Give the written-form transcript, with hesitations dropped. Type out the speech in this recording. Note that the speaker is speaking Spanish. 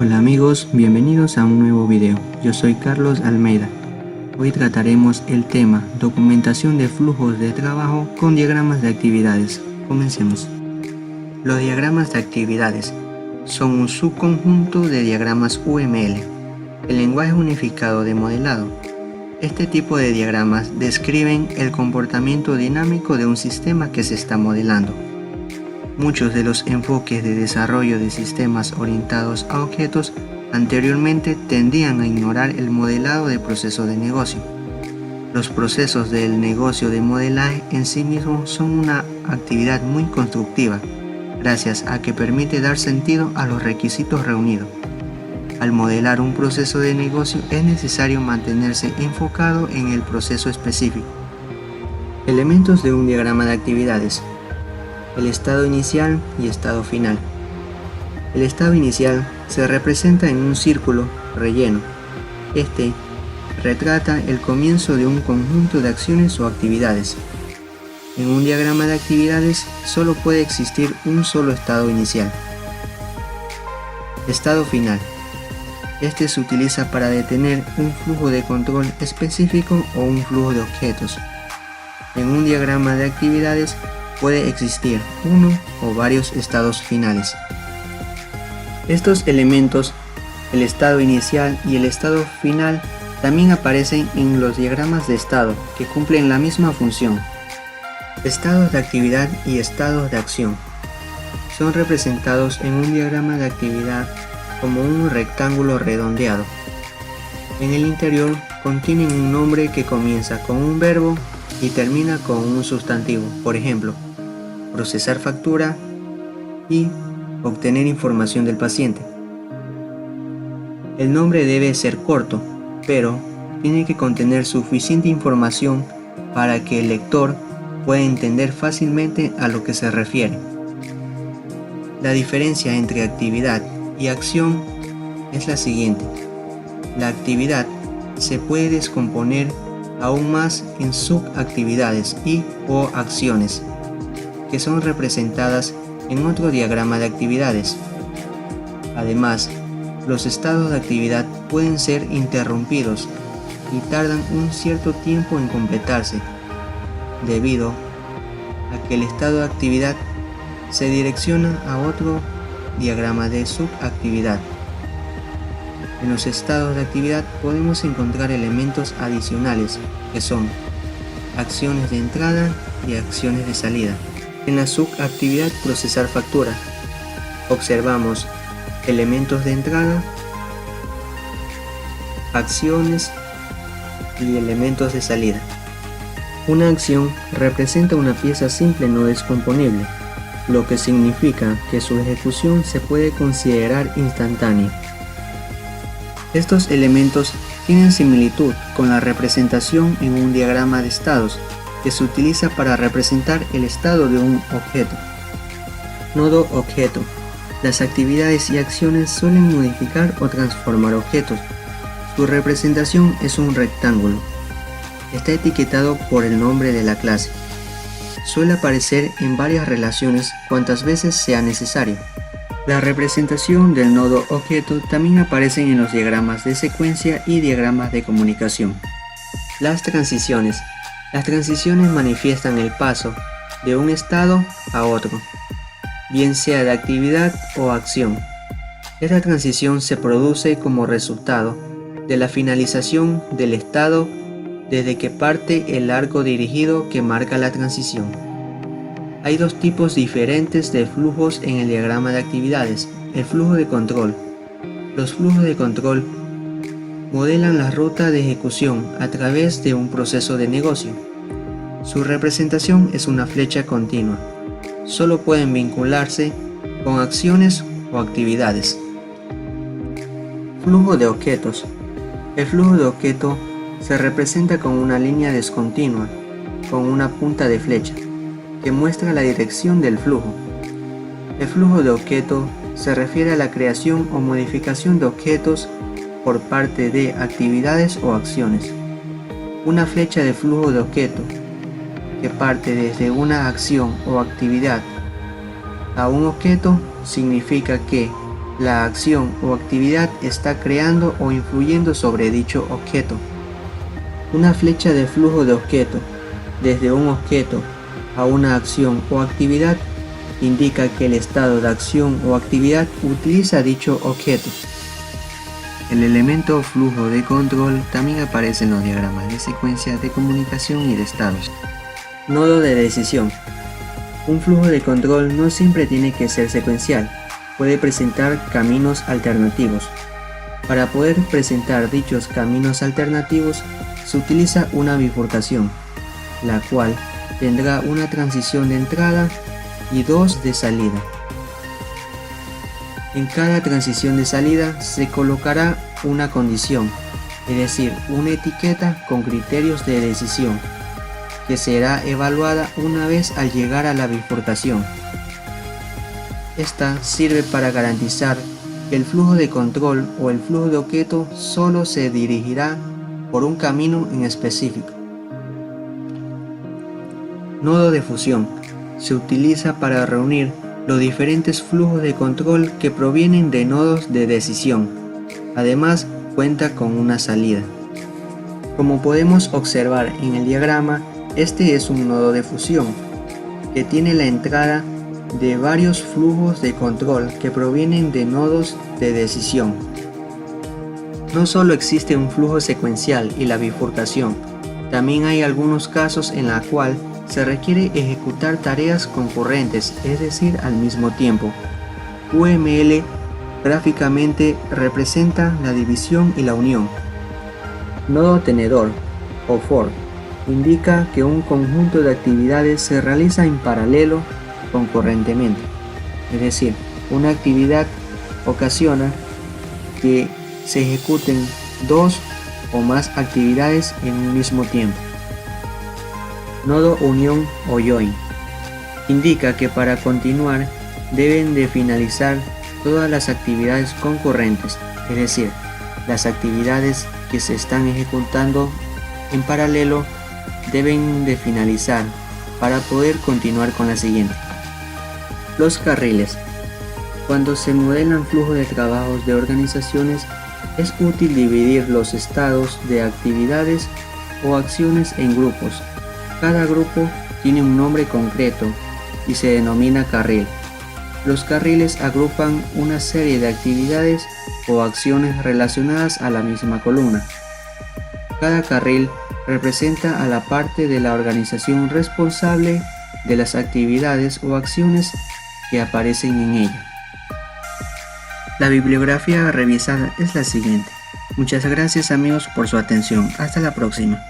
Hola amigos, bienvenidos a un nuevo video. Yo soy Carlos Almeida. Hoy trataremos el tema documentación de flujos de trabajo con diagramas de actividades. Comencemos. Los diagramas de actividades son un subconjunto de diagramas UML, el lenguaje unificado de modelado. Este tipo de diagramas describen el comportamiento dinámico de un sistema que se está modelando. Muchos de los enfoques de desarrollo de sistemas orientados a objetos anteriormente tendían a ignorar el modelado de procesos de negocio. Los procesos del negocio de modelaje en sí mismos son una actividad muy constructiva, gracias a que permite dar sentido a los requisitos reunidos. Al modelar un proceso de negocio es necesario mantenerse enfocado en el proceso específico. Elementos de un diagrama de actividades. El estado inicial y estado final. El estado inicial se representa en un círculo relleno. Este retrata el comienzo de un conjunto de acciones o actividades. En un diagrama de actividades solo puede existir un solo estado inicial. Estado final. Este se utiliza para detener un flujo de control específico o un flujo de objetos. En un diagrama de actividades puede existir uno o varios estados finales. Estos elementos, el estado inicial y el estado final, también aparecen en los diagramas de estado, que cumplen la misma función. Estados de actividad y estados de acción son representados en un diagrama de actividad como un rectángulo redondeado. En el interior contienen un nombre que comienza con un verbo y termina con un sustantivo, por ejemplo, procesar factura y obtener información del paciente. El nombre debe ser corto, pero tiene que contener suficiente información para que el lector pueda entender fácilmente a lo que se refiere. La diferencia entre actividad y acción es la siguiente. La actividad se puede descomponer aún más en subactividades o acciones, que son representadas en otro diagrama de actividades. Además, los estados de actividad pueden ser interrumpidos y tardan un cierto tiempo en completarse, debido a que el estado de actividad se direcciona a otro diagrama de subactividad. En los estados de actividad podemos encontrar elementos adicionales que son acciones de entrada y acciones de salida. En la subactividad procesar factura, observamos elementos de entrada, acciones y elementos de salida. Una acción representa una pieza simple no descomponible, lo que significa que su ejecución se puede considerar instantánea. Estos elementos tienen similitud con la representación en un diagrama de estados que se utiliza para representar el estado de un objeto. Nodo objeto. Las actividades y acciones suelen modificar o transformar objetos. Su representación es un rectángulo. Está etiquetado por el nombre de la clase. Suele aparecer en varias relaciones cuantas veces sea necesario. La representación del nodo objeto también aparece en los diagramas de secuencia y diagramas de comunicación. Las transiciones. Las transiciones manifiestan el paso de un estado a otro, bien sea de actividad o acción. Esta transición se produce como resultado de la finalización del estado desde que parte el arco dirigido que marca la transición. Hay dos tipos diferentes de flujos en el diagrama de actividades. El flujo de control. Los flujos de control modelan la ruta de ejecución a través de un proceso de negocio. Su representación es una flecha continua. Solo pueden vincularse con acciones o actividades. Flujo de objetos. El flujo de objeto se representa con una línea discontinua, con una punta de flecha, que muestra la dirección del flujo. El flujo de objeto se refiere a la creación o modificación de objetos por parte de actividades o acciones. Una flecha de flujo de objeto que parte desde una acción o actividad a un objeto significa que La acción o actividad está creando o influyendo sobre dicho objeto. Una flecha de flujo de objeto, desde un objeto a una acción o actividad, indica que el estado de acción o actividad utiliza dicho objeto. El elemento flujo de control también aparece en los diagramas de secuencia de comunicación y de estados. Nodo de decisión. Un flujo de control no siempre tiene que ser secuencial, puede presentar caminos alternativos. Para poder presentar dichos caminos alternativos, se utiliza una bifurcación, la cual tendrá una transición de entrada y dos de salida. En cada transición de salida se colocará una condición, es decir, una etiqueta con criterios de decisión, que será evaluada una vez al llegar a la bifurcación. Esta sirve para garantizar que el flujo de control o el flujo de objeto solo se dirigirá por un camino en específico. Nodo de fusión. Se utiliza para reunir los diferentes flujos de control que provienen de nodos de decisión. Además, cuenta con una salida. Como podemos observar en el diagrama, este es un nodo de fusión que tiene la entrada de varios flujos de control que provienen de nodos de decisión. No solo existe un flujo secuencial y la bifurcación, también hay algunos casos en la cual se requiere ejecutar tareas concurrentes, es decir, al mismo tiempo. UML gráficamente representa la división y la unión. Nodo tenedor o for indica que un conjunto de actividades se realiza en paralelo concurrentemente, es decir, una actividad ocasiona que se ejecuten dos o más actividades en un mismo tiempo. Nodo unión o join indica que para continuar deben de finalizar todas las actividades concurrentes, es decir, las actividades que se están ejecutando en paralelo deben de finalizar para poder continuar con la siguiente. Los carriles. Cuando se modelan flujos de trabajos de organizaciones, es útil dividir los estados de actividades o acciones en grupos. Cada grupo tiene un nombre concreto y se denomina carril. Los carriles agrupan una serie de actividades o acciones relacionadas a la misma columna. Cada carril representa a la parte de la organización responsable de las actividades o acciones que aparecen en ella. La bibliografía revisada es la siguiente. Muchas gracias amigos por su atención. Hasta la próxima.